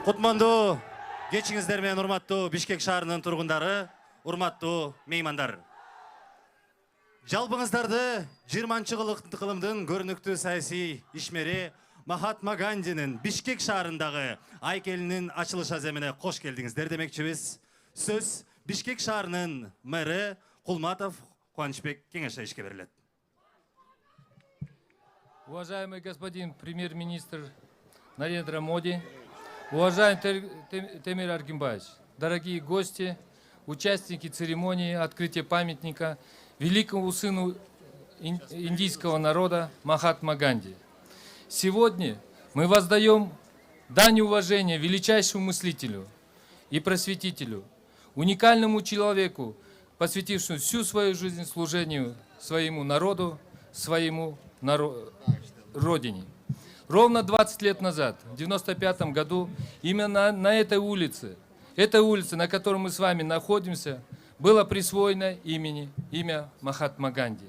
Кутмандуу кечиңиздер менен урматтуу Бишкек шаарынын тургундары, урматтуу меймандар. Жалпыңыздарды 20-кылымдын көрүнүктүү саясий ишмери Махатма Гандинин Бишкек шаарындагы айкелинин ачылыш аземине кош келдиңиздер демекчибиз. Сөз Бишкек шаарынын мэрі Кулматов Кубанычбек Кеңешевичке берилет. Уважаемый господин премьер-министр Нарендра Моди, уважаемый Темир Аргимбаевич, дорогие гости, участники церемонии открытия памятника великому сыну индийского народа Махатма Ганди. Сегодня мы воздаем дань уважения величайшему мыслителю и просветителю, уникальному человеку, посвятившему всю свою жизнь служению своему народу, своему родине. Ровно 20 лет назад, в 1995 году, именно на этой улице, на которой мы с вами находимся, было присвоено имя Махатма Ганди.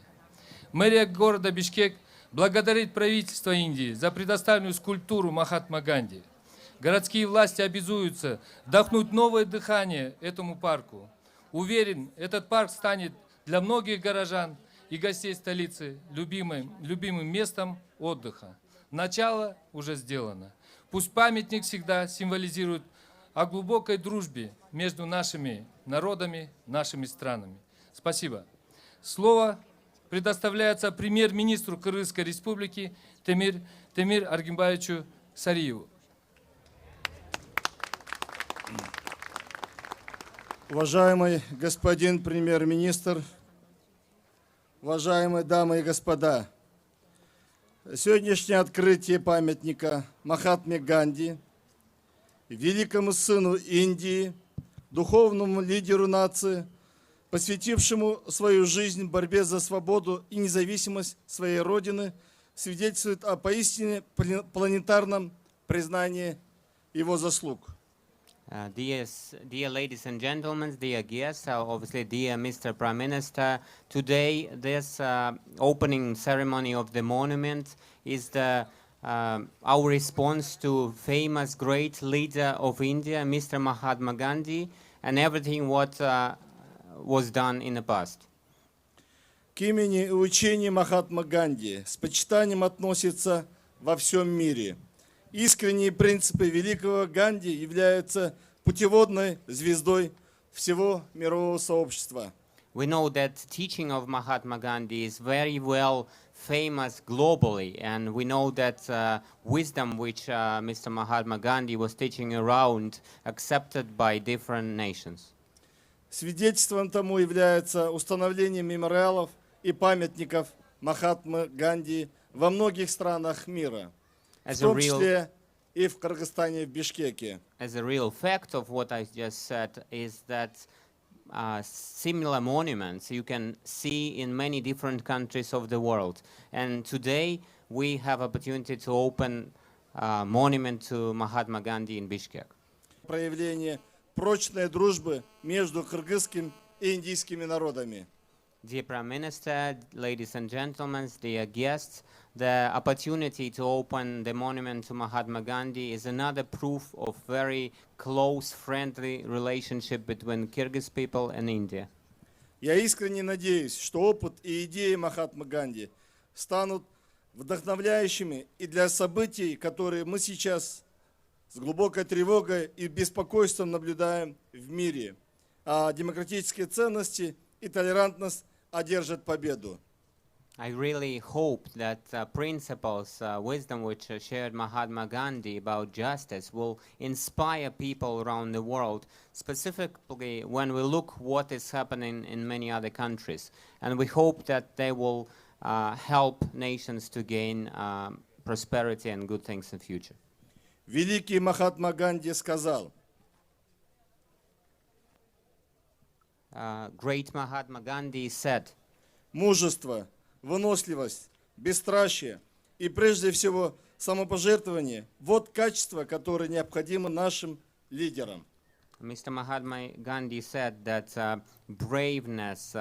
Мэрия города Бишкек благодарит правительство Индии за предоставленную скульптуру Махатма Ганди. Городские власти обязуются вдохнуть новое дыхание этому парку. Уверен, этот парк станет для многих горожан и гостей столицы любимым местом отдыха. Начало уже сделано. Пусть памятник всегда символизирует о глубокой дружбе между нашими народами, нашими странами. Спасибо. Слово предоставляется премьер-министру Кыргызской республики Темир Аргимбаевичу Сариеву. Уважаемый господин премьер-министр, уважаемые дамы и господа, сегодняшнее открытие памятника Махатме Ганди, великому сыну Индии, духовному лидеру нации, посвятившему свою жизнь борьбе за свободу и независимость своей родины, свидетельствует о поистине планетарном признании его заслуг. Dear ladies and gentlemen, dear guests, obviously dear Mr. Prime Minister, today this opening ceremony of the monument is our response to famous great leader of India, Mr. Mahatma Gandhi, and everything what was done in the past. К имени и учению Махатма Ганди с почитанием относится во всем мире. Искренние принципы великого Ганди являются путеводной звездой всего мирового сообщества. We know that teaching of Mahatma Gandhi is very well famous globally, and we know that wisdom which Mr. Mahatma Gandhi was teaching around accepted by different nations. Свидетельством тому является установление мемориалов и памятников Махатмы Ганди во многих странах мира. В том числе и в Кыргызстане, в Бишкеке. As a real fact of what I just said is that similar monuments you can see in many different countries of the world. And today we have opportunity to open a monument to Mahatma Gandhi in Bishkek. Проявление прочной дружбы между кыргызским и индийскими народами. Dear Prime Minister, ladies and gentlemen, dear guests, the opportunity to open the monument to Mahatma Gandhi is another proof of very close, friendly relationship between Kyrgyz people and India. Я искренне надеюсь, что опыт и идеи Махатмы Ганди станут вдохновляющими и для событий, которые мы сейчас с глубокой тревогой и беспокойством наблюдаем в мире, а демократические ценности и толерантность одержат победу. I really hope that principles, wisdom which shared Mahatma Gandhi about justice will inspire people around the world, specifically when we look what is happening in many other countries. And we hope that they will help nations to gain prosperity and good things in the future. Великий Махатма Ганди сказал: Great Mahatma Gandhi said, мужество, выносливость, бесстрашие и прежде всего самопожертвование – вот качества, которые необходимы нашим лидерам. Mr. Mahatma Gandhi said that braveness,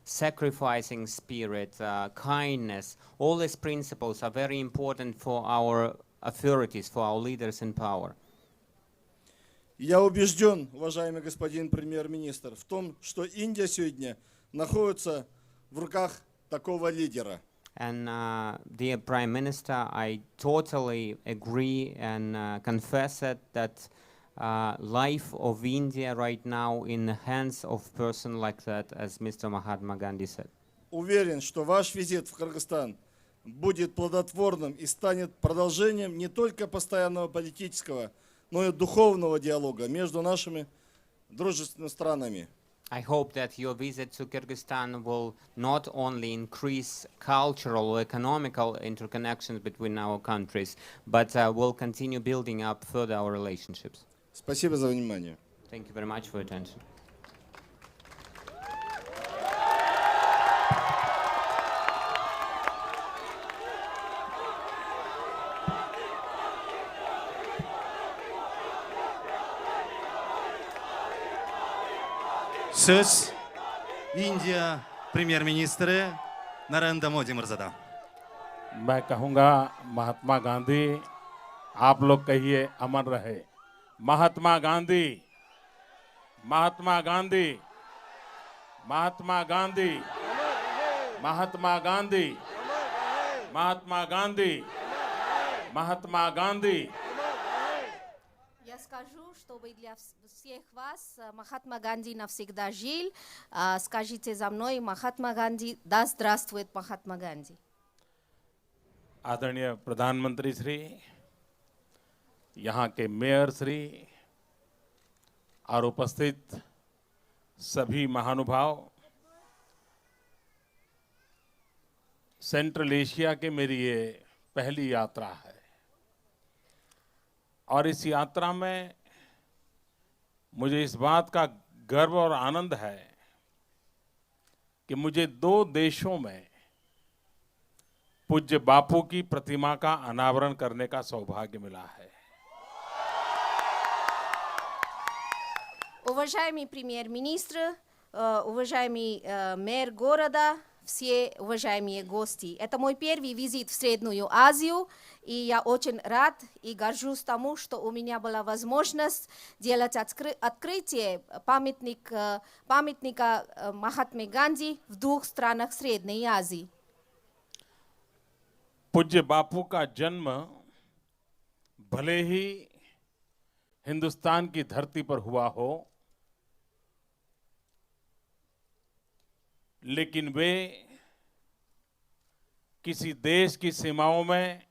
sacrificing spirit, kindness, all these principles are very important for our authorities, for our leaders in power. Я убежден, уважаемый господин премьер-министр, в том, что Индия сегодня находится в руках такого лидера. And dear Prime Minister, I totally agree and confess it that life of India right now in the hands of person like that, as Mr. Mahatma Gandhi said. Уверен, что ваш визит в Кыргызстан будет плодотворным и станет продолжением не только постоянного политического, но и духовного диалога между нашими дружественными странами. I hope that your visit to Kyrgyzstan will not only increase cultural or economical interconnections between our countries, but will continue building up further our relationships. Спасибо за внимание. Thank you very much for your attention. Söz India Premier-Ministri Narendra Modi Mirzada. मैं कहूँगा महात्मा गांधी, आप लोग कहिए अमर रहे। महात्मा गांधी, महात्मा गांधी, महात्मा गांधी, महात्मा गांधी, महात्मा गांधी, महात्मा गांधी। Я скажу, чтобы для всех вас Махатма Ганди навсегда жил. Скажите за мной, Махатма Ганди, да здравствует Махатма Ганди. आदरणीय प्रधानमंत्री श्री, यहाँ के मेयर श्री और उपस्थित सभी महानुभाव, सेंट्रल एशिया के मेरी ये पहली यात्रा है और इस यात्रा में मुझे इस बात का गर्व और आनंद है कि मुझे 2 देशों में पूज्य बापू की प्रतिमा का अनावरण करने का सौभाग्य मिला है। Уважаемый премьер-министр, уважаемый мэр города, все уважаемые гости. Это мой первый визит в Среднюю Азию, и я очень рад и горжусь тому, что у меня была возможность делать открытие памятника Махатме Ганди в 2 странах Средней Азии. पूज्य बापू का जन्म भले ही हिंदुस्तान की धरती पर हुआ हो, लेकिन वे किसी देश की सीमाओं में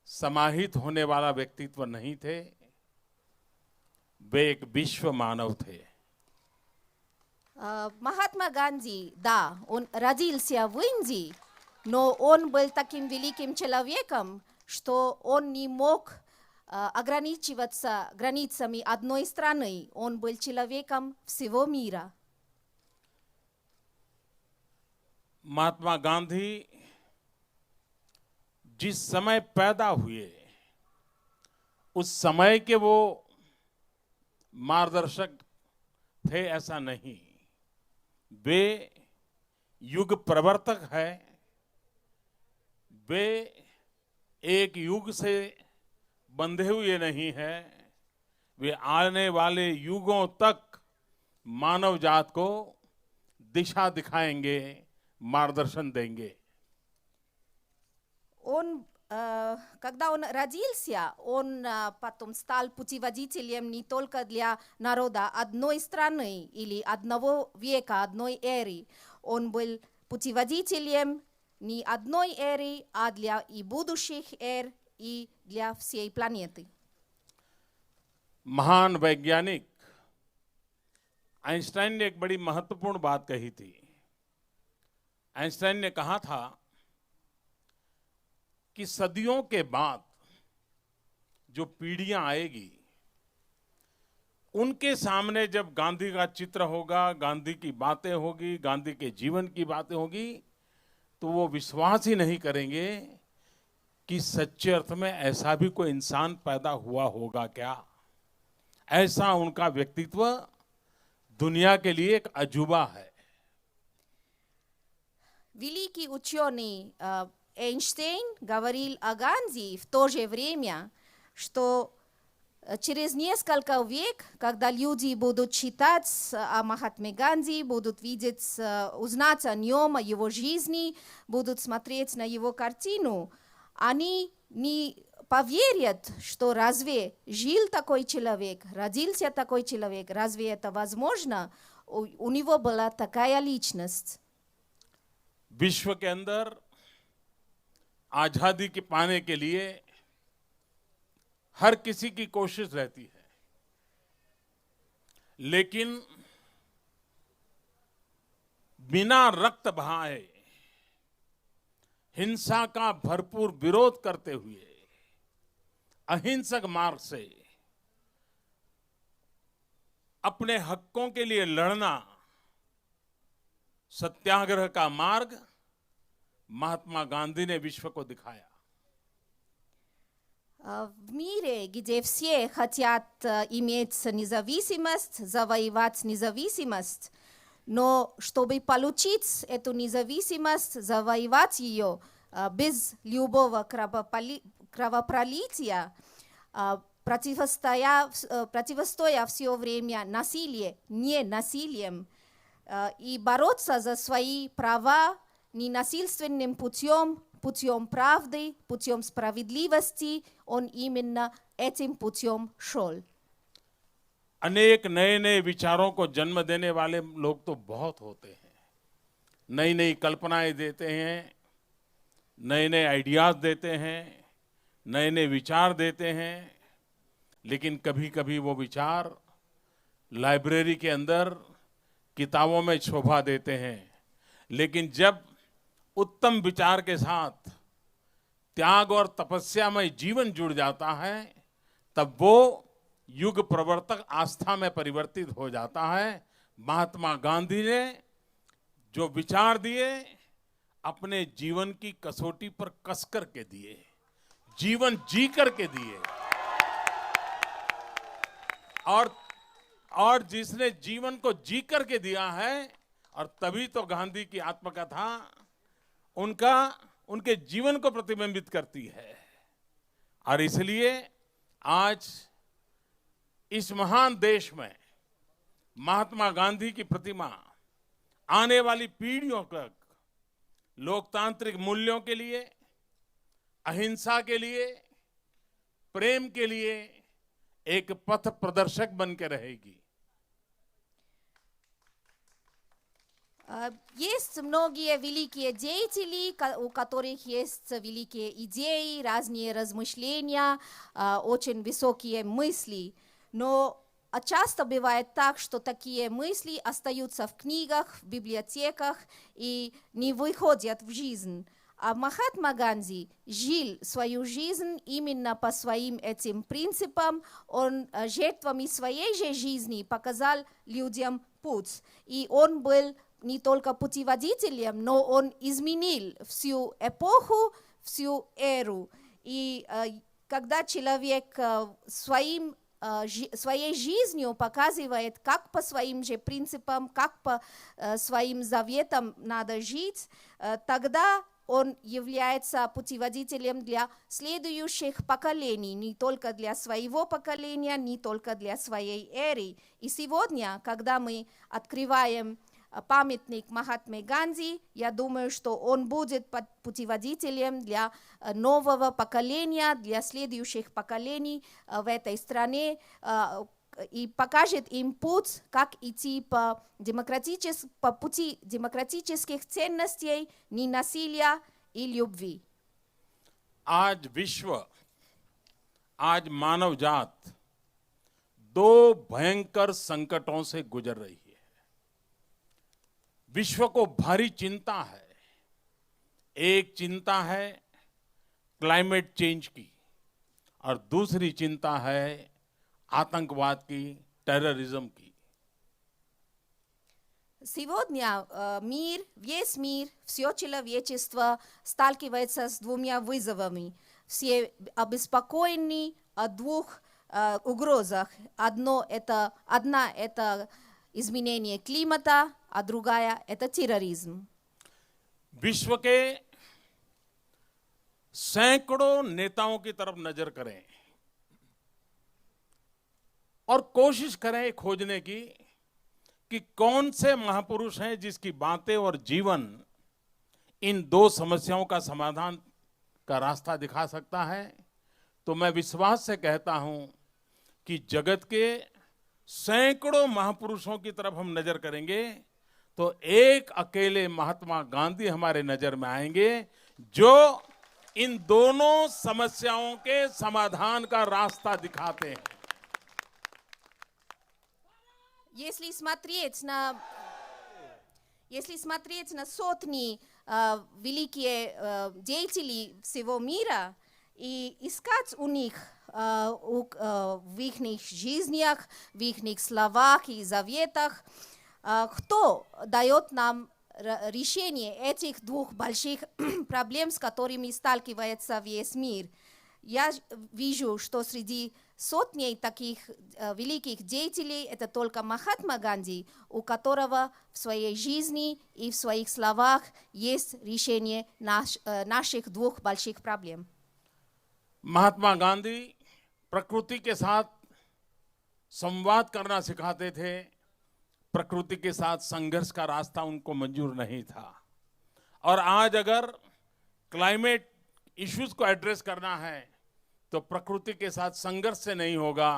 समाहित होने वाला व्यक्तित्व नहीं थे। वे एक विश्व मानव थे। Махатма Ганди, да, он родился в Индии, но он был таким великим человеком, что он не мог ограничиваться границами одной страны. Он был человеком всего мира. महात्मा गांधी जिस समय पैदा हुए उस समय के वो मार्गदर्शक थे ऐसा नहीं, वे युग प्रवर्तक है। वे एक युग से बंधे हुए नहीं हैं, वे आने वाले युगों तक मानव जात को दिशा दिखाएंगे, मार्गदर्शन देंगे। Когда он родился, он потом стал путеводителем не только для народа одной страны или одного века, одной эры. Он был путеводителем не одной эры, а для и будущих эр, и для всей планеты. महान वैज्ञानिक आइंस्टाइन ने एक बड़ी महत्वपूर्ण बात कही थी। आइंस्टाइन ने कहा था कि सदियों के बाद जो पीढ़ियां आएगी उनके सामने जब गांधी का चित्र होगा, गांधी की बातें होगी, गांधी के जीवन की बातें होगी, तो वो विश्वास ही नहीं करेंगे कि सच्चे अर्थ में ऐसा भी कोई इंसान पैदा हुआ होगा क्या। ऐसा उनका व्यक्तित्व दुनिया के लिए एक अजूबा है। Великий ученый Эйнштейн говорил о Ганди в то же время, что Через несколько век, когда люди будут читать о Махатме Ганди, будут видеть, узнать о нем, о его жизни, будут смотреть на его картину, они не поверят, что разве жил такой человек, родился такой человек, разве это возможно? У него была такая личность. विश्व के अंदर आजादी के पाने के लिए हर किसी की कोशिश रहती है, लेकिन बिना रक्त बहाए हिंसा का भरपूर विरोध करते हुए अहिंसक मार्ग से अपने हकों के लिए लड़ना, सत्याग्रह का मार्ग महात्मा गांधी ने विश्व को दिखाया। В мире, где все хотят иметь независимость, завоевать независимость, но чтобы получить эту независимость, завоевать ее без любого кровопролития, противостоя все время насилию, не насилием, и бороться за свои права ненасильственным путем, путем правды, путем справедливости, он именно этим путем шел. अनेक नए नए विचारों को जन्म देने वाले लोग तो बहुत होते हैं, नई नई कल्पनाएं देते हैं, नए नए आइडियाज देते हैं, नए नए विचार देते हैं, लेकिन कभी कभी वो विचार लाइब्रेरी के अंदर किताबों में शोभा देते हैं, लेकिन जब उत्तम विचार के साथ त्याग और तपस्या में जीवन जुड़ जाता है, तब वो युग प्रवर्तक आस्था में परिवर्तित हो जाता है। महात्मा गांधी ने जो विचार दिए, अपने जीवन की कसौटी पर कस करके दिए, जीवन जी करके दिए। और जिसने जीवन को जी करके दिया है, और तभी तो गांधी की आत्मकथा उनके जीवन को प्रतिबिंबित करती है। और इसलिए आज इस महान देश में महात्मा गांधी की प्रतिमा आने वाली पीढ़ियों तक लोकतांत्रिक मूल्यों के लिए, अहिंसा के लिए, प्रेम के लिए एक पथ प्रदर्शक बन के रहेगी। Есть многие великие деятели, у которых есть великие идеи, разные размышления, очень высокие мысли. Но часто бывает так, что такие мысли остаются в книгах, в библиотеках и не выходят в жизнь. А Махатма Ганди жил свою жизнь именно по своим этим принципам. Он жертвами своей же жизни показал людям путь. И он был не только путеводителем, но он изменил всю эпоху, всю эру. И когда человек своей жизнью показывает, как по своим же принципам, как по своим заветам надо жить, тогда он является путеводителем для следующих поколений, не только для своего поколения, не только для своей эры. И сегодня, когда мы открываем памятник Махатме Ганди, я думаю, что он будет путеводителем для нового поколения, для следующих поколений в этой стране и покажет им путь, как идти по пути демократических ценностей, ненасилия и любви. आज विश्व, आज मानव जात दो भयंकर संकटों से गुजर रही है। विश्व को भारी चिंता है। एक चिंता है क्लाइमेट चेंज की, और दूसरी चिंता है आतंकवाद की, टेररिज्म की। Сегодня весь мир, все человечество сталкивается с двумя вызовами. Все обеспокоены о двух угрозах. Одна это изменение климата, а другая это терроризм. विश्व के सैकड़ों नेताओं की तरफ नजर करें, और कोशिश करें खोजने की कि कौन से महापुरुष हैं जिसकी बातें और जीवन इन दो समस्याओं का समाधान का रास्ता दिखा सकता है। तो मैं विश्वास से कहता हूं कि जगत के सैकड़ों महापुरुषों की तरफ हम नजर करेंगे तो एक अकेले महात्मा गांधी हमारे नजर में आएंगे जो इन दोनों समस्याओं के समाधान का रास्ता दिखाते हैं। Если смотреть на сотни великие деятелей всего мира и искать у них в их жизнях, в их словах и заветах, кто дает нам решение этих двух больших проблем, с которыми сталкивается весь мир. Я вижу, что среди сотней таких великих деятелей это только Махатма Ганди, у которого в своей жизни и в своих словах есть решение наших двух больших проблем. महात्मा गांधी प्रकृति के साथ संवाद करना सिखाते थे। प्रकृति के साथ संघर्ष का रास्ता उनको मंजूर नहीं था। और आज अगर क्लाइमेट इश्यूज को एड्रेस करना है तो प्रकृति के साथ संघर्ष से नहीं होगा,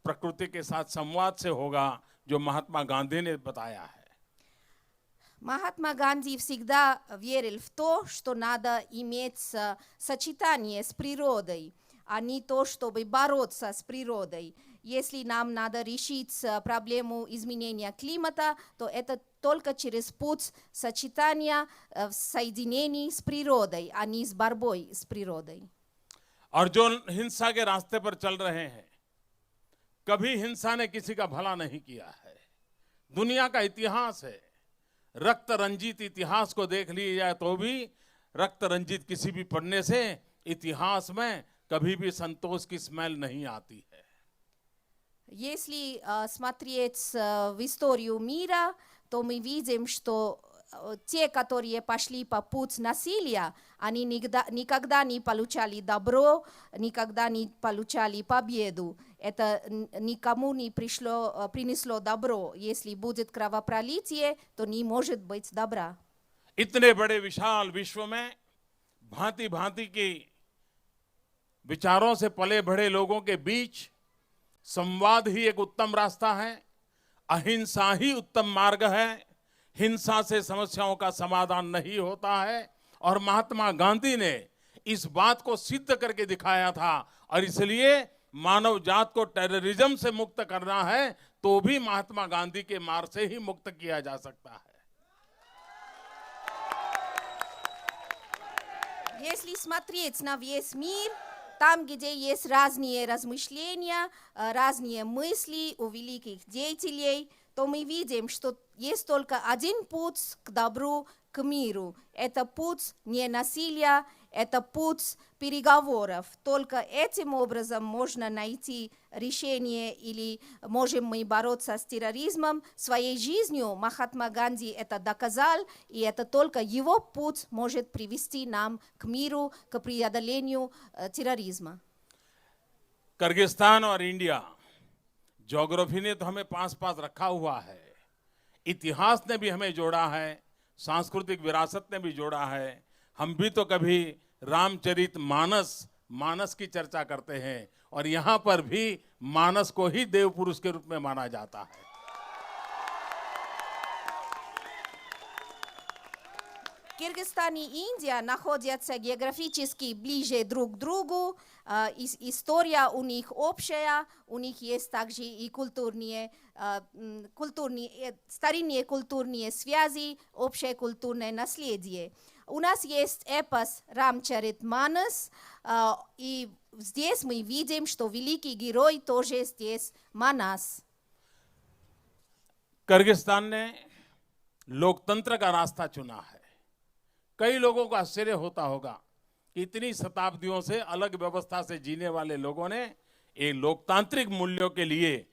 प्रकृति के साथ संवाद से होगा, जो महात्मा गांधी ने बताया है। Махатма Ганди всегда верил в то, что надо иметь сочетание с природой, а не то, чтобы бороться с природой. Если нам надо решить проблему изменения климата, то это только через путь сочетания, соединений с природой, а не с борьбой с природой. और जो हिंसा के रास्ते पर चल रहे हैं, कभी हिंसा ने किसी का भला नहीं किया है। दुनिया का इतिहास है, रक्त रंजित इतिहास को देख लिया जाए तो भी रक्त रंजित किसी भी पढ़ने से इतिहास में कभी भी संतोष की स्मेल नहीं आती है। Если смотреть в историю мира, то мы видим, что те, которые пошли по пути насилия, они никогда не получали добро, никогда не получали победу. Это никому не принесло добро. Если будет кровопролитие, то не может быть добра. इतने बड़े विशाल विश्व में भांति भांति के विचारों से पले बढ़े लोगों के बीच संवाद ही एक उत्तम रास्ता है। अहिंसा ही उत्तम मार्ग है। हिंसा से समस्याओं का समाधान नहीं होता है। और महात्मा गांधी ने इस बात को सिद्ध करके दिखाया था। और इसलिए मानव जात को टेररिज्म से मुक्त करना है तो भी महात्मा गांधी के मार्ग से ही मुक्त किया जा सकता है। Если смотреть на весь мир, там, где есть разные размышления, разные мысли у великих деятелей, то мы видим, что есть только один путь к добру, к миру. Это путь не насилия, это путь переговоров. Только этим образом можно найти решение или можем мы бороться с терроризмом. Своей жизнью Махатма Ганди это доказал, и это только его путь может привести нам к миру, к преодолению терроризма. किर्गिस्तान और इंडिया, ज्योग्राफी ने तो हमें पास पास रखा हुआ है, इतिहास ने भी हमें जोड़ा है, सांस्कृतिक विरासत ने भी जोड़ा है। हम भी तो कभी रामचरित मानस की चर्चा करते हैं और यहाँ पर भी मानस को ही देव पुरुष के रूप में माना जाता है। Кыргызстан и Индия находятся географически ближе друг к другу, история у них общая, у них есть также и старинные культурные связи, общее культурное наследие. У нас есть эпос Рамчаритманас, и здесь мы видим, что великий герой тоже здесь Манас. किर्गिस्तान ने लोकतंत्र का रास्ता चुना है। कई लोगों को आश्चर्य होता होगा कि इतनी शताब्दियों से अलग व्यवस्था से जीने वाले लोगों ने एक लोकतांत्रिक मूल्यों के लिए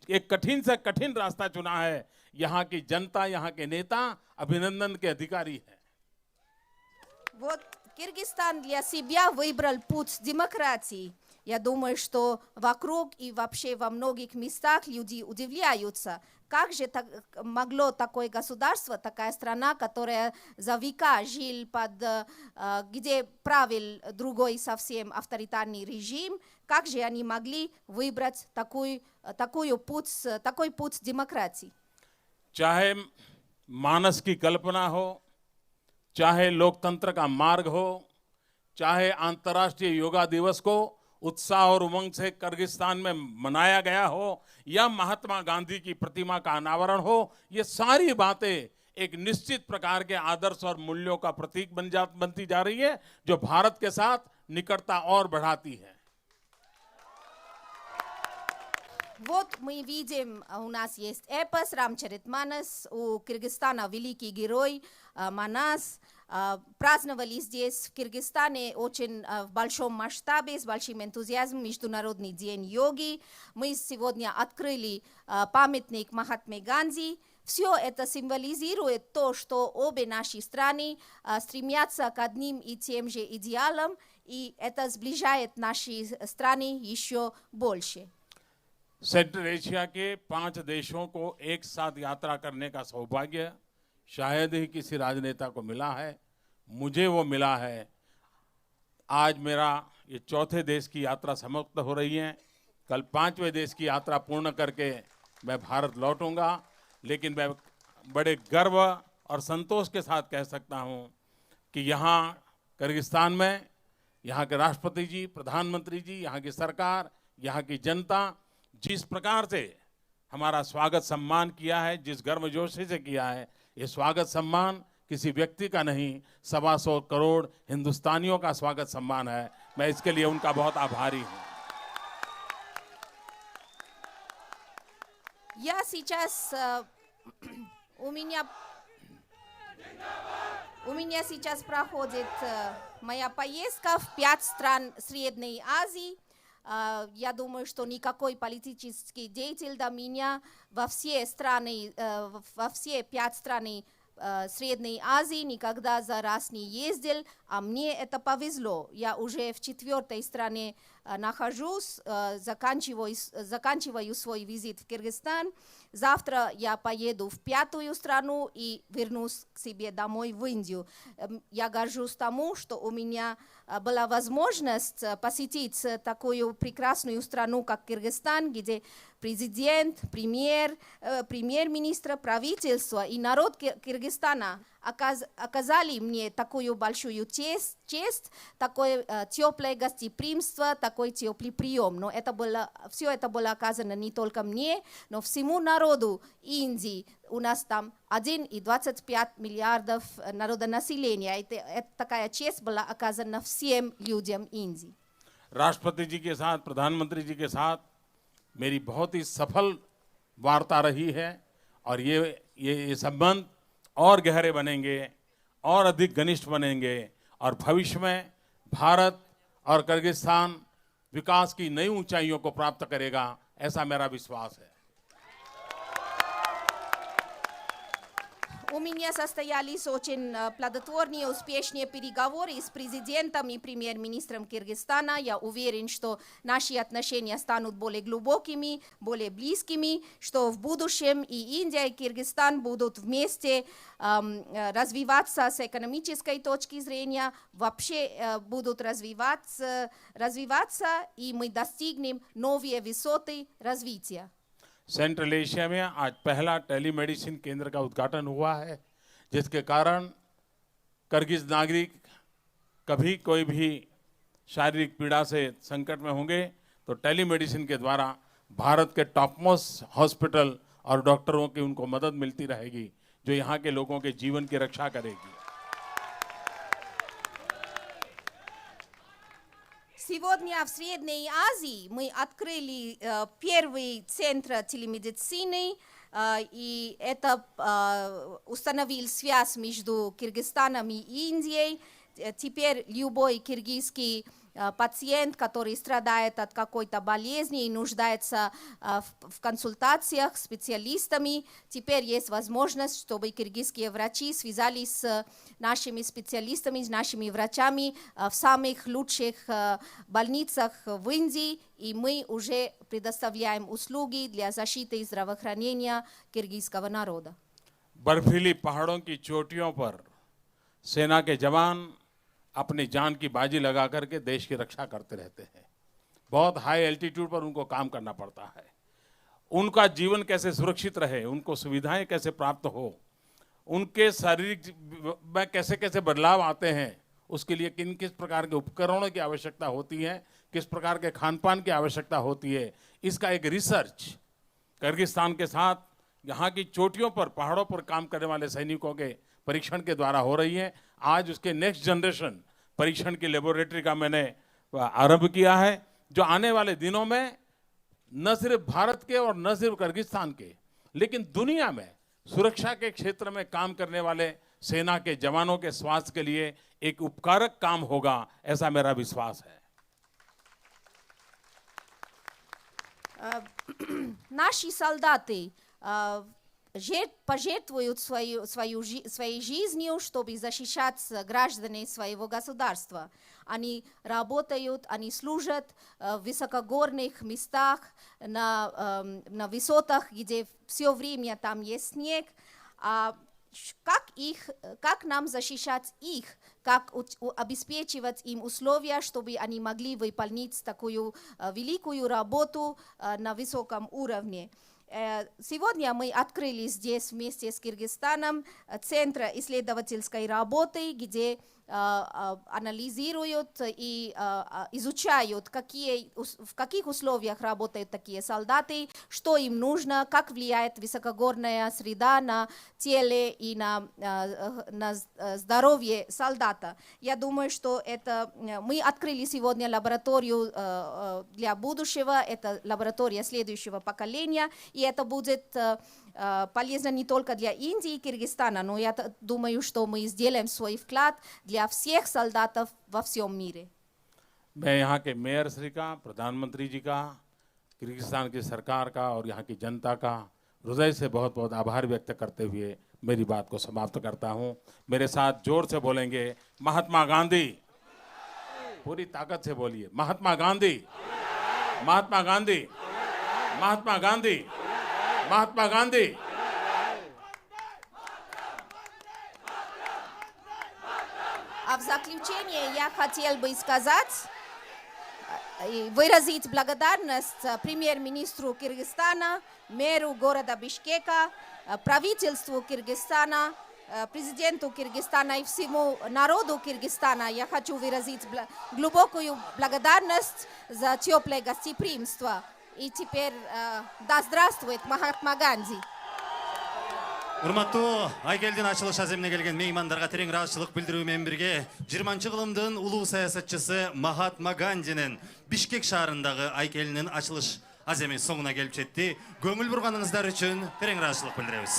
एक कठिन से कठिन रास्ता चुना है। यहाँ की जनता, यहाँ के नेता अभिनंदन के अधिकारी हैं। Вот Кыргызстан для себя выбрал путь демократии. Я думаю, что вокруг и вообще во многих местах люди удивляются, как же могло такое государство, такая страна, которая за века жил где правил другой совсем авторитарный режим, как же они могли выбрать такой путь демократии? चाहे मानस की कल्पना हो, चाहे लोकतंत्र का मार्ग हो, चाहे अंतर्राष्ट्रीय योगा दिवस को उत्साह और उमंग से किर्गिस्तान में मनाया गया हो, या महात्मा गांधी की प्रतिमा का अनावरण हो, ये सारी बातें एक निश्चित प्रकार के आदर्श और मूल्यों का प्रतीक बनती जा रही है, जो भारत के साथ निकटता और बढ़ाती है। Вот мы видим, у нас есть эпос Рамчаритманас, у Кыргызстана великий герой Манас. Праздновали здесь, в Кыргызстане, очень в большом масштабе, с большим энтузиазмом Международный день йоги. Мы сегодня открыли памятник Махатме Ганди. Все это символизирует то, что обе наши страны стремятся к одним и тем же идеалам, и это сближает наши страны еще больше. सेंट्रल एशिया के 5 देशों को एक साथ यात्रा करने का सौभाग्य शायद ही किसी राजनेता को मिला है। मुझे वो मिला है। आज मेरा ये चौथे देश की यात्रा समाप्त हो रही है। कल 5वें देश की यात्रा पूर्ण करके मैं भारत लौटूंगा, लेकिन मैं बड़े गर्व और संतोष के साथ कह सकता हूँ कि यहाँ किर्गिस्तान में यहाँ के राष्ट्रपति जी, प्रधानमंत्री जी, यहाँ की सरकार, यहाँ की जनता जिस प्रकार से हमारा स्वागत सम्मान किया है, जिस गर्मजोशी से किया है, ये स्वागत सम्मान किसी व्यक्ति का नहीं, 125 करोड़ हिंदुस्तानियों का स्वागत सम्मान है। मैं इसके लिए उनका बहुत आभारी हूँ। Я сейчас у меня сейчас проходит моя поездка в 5 стран Средней Азии. Я думаю, что никакой политический деятель до меня во все 5 стран Средней Азии никогда за раз не ездил, а мне это повезло. Я уже в 4-й стране нахожусь, заканчиваю свой визит в Кыргызстан. Завтра я поеду в 5-ю страну и вернусь к себе домой в Индию. Я горжусь тому, что у меня была возможность посетить такую прекрасную страну, как Кыргызстан, где президент, премьер-министр, правительство и народ Кыргызстана оказали мне такую большую честь, такое теплое гостеприимство, такой теплый прием. Но все это было оказано не только мне, но всему народу Индии. У нас там 1,25 миллиардов народонаселения. Это такая честь была оказана всем людям Индии. राष्ट्रपति जी के साथ, प्रधानमंत्री जी के साथ मेरी बहुत ही सफल वार्ता रही है, और ये संबंध और गहरे बनेंगे और अधिक घनिष्ठ बनेंगे, और भविष्य में भारत और किर्गिस्तान विकास की नई ऊंचाइयों को प्राप्त करेगा, ऐसा मेरा विश्वास है। У меня состоялись очень плодотворные, успешные переговоры с президентом и премьер-министром Кыргызстана. Я уверен, что наши отношения станут более глубокими, более близкими, что в будущем и Индия, и Кыргызстан будут вместе развиваться с экономической точки зрения, вообще будут развиваться, и мы достигнем новые высоты развития. सेंट्रल एशिया में आज पहला टेलीमेडिसिन केंद्र का उद्घाटन हुआ है, जिसके कारण किर्गिज नागरिक कभी कोई भी शारीरिक पीड़ा से संकट में होंगे तो टेलीमेडिसिन के द्वारा भारत के टॉप मोस्ट हॉस्पिटल और डॉक्टरों की उनको मदद मिलती रहेगी, जो यहाँ के लोगों के जीवन की रक्षा करेगी। Сегодня в Средней Азии мы открыли первый центр телемедицины, и это установил связь между Кыргызстаном и Индией. Теперь любой киргизский пациент, который страдает от какой-то болезни и нуждается в консультациях с специалистами, теперь есть возможность, чтобы киргизские врачи связались с нашими специалистами, с нашими врачами в самых лучших больницах в Индии, и мы уже предоставляем услуги для защиты и здравоохранения киргизского народа. बर्फीली पहाड़ों की चोटियों पर सेना के जवान अपनी जान की बाजी लगा करके देश की रक्षा करते रहते हैं। बहुत हाई एल्टीट्यूड पर उनको काम करना पड़ता है। उनका जीवन कैसे सुरक्षित रहे, उनको सुविधाएं कैसे प्राप्त हो, उनके शारीरिक में कैसे कैसे बदलाव आते हैं, उसके लिए किन किस प्रकार के उपकरणों की आवश्यकता होती है, किस प्रकार के खान पान की आवश्यकता होती है, इसका एक रिसर्च किर्गिस्तान के साथ यहाँ की चोटियों पर पहाड़ों पर काम करने वाले सैनिकों के परीक्षण के द्वारा हो रही है। आज उसके नेक्स्ट जनरेशन परीक्षण की लेबोरेटरी का मैंने आरंभ किया है, जो आने वाले दिनों में न सिर्फ भारत के और न सिर्फ किर्गिस्तान के, लेकिन दुनिया में सुरक्षा के क्षेत्र में काम करने वाले सेना के जवानों के स्वास्थ्य के लिए एक उपकारक काम होगा, ऐसा मेरा विश्वास है। Наши солдаты пожертвуют своей жизнью, чтобы защищать граждан своего государства. Они работают, они служат в высокогорных местах, на высотах, где все время там есть снег. Как нам защищать их, как обеспечивать им условия, чтобы они могли выполнить такую великую работу на высоком уровне. Сегодня мы открыли здесь вместе с Кыргызстаном Центр исследовательской работы, где анализируют и изучают, в каких условиях работают такие солдаты, что им нужно, как влияет высокогорная среда на теле и на здоровье солдата. Я думаю, что мы открыли сегодня лабораторию для будущего, это лаборатория следующего поколения, и это будет полезно не только для Индии и Кыргызстана, но я думаю, что мы сделаем свой вклад для всех солдатов во всем мире. मैं यहाँ के मेयर श्री का, प्रधानमंत्री जी का, किर्गिस्तान की सरकार का और यहाँ की जनता का हृदय से बहुत बहुत आभार व्यक्त करते हुए मेरी बात को समाप्त करता हूँ। मेरे साथ जोर से बोलेंगे महात्मा गांधी, पूरी ताकत से बोलिए महात्मा गांधी, महात्मा गांधी, महात्मा गांधी, महात्मा गांधी। А в заключение я хотел бы сказать, выразить благодарность премьер-министру Кыргызстана, мэру города Бишкека, правительству Кыргызстана, президенту Кыргызстана и всему народу Кыргызстана. Я хочу выразить глубокую благодарность за теплое гостеприимство. И теперь да здравствует Махатма Ганди. Урматтуу Айкелдин ачылыш аземине келген меймандарга терең ыраазычылык билдирүү менен бирге 20-кылымдын улуу саясатчысы Махатма Гандинин Бишкек шаарындагы Айкелинин ачылыш аземи соңуна келип жетти. Көңүл бурганыңыздар үчүн терең ыраазычылык билдиребиз.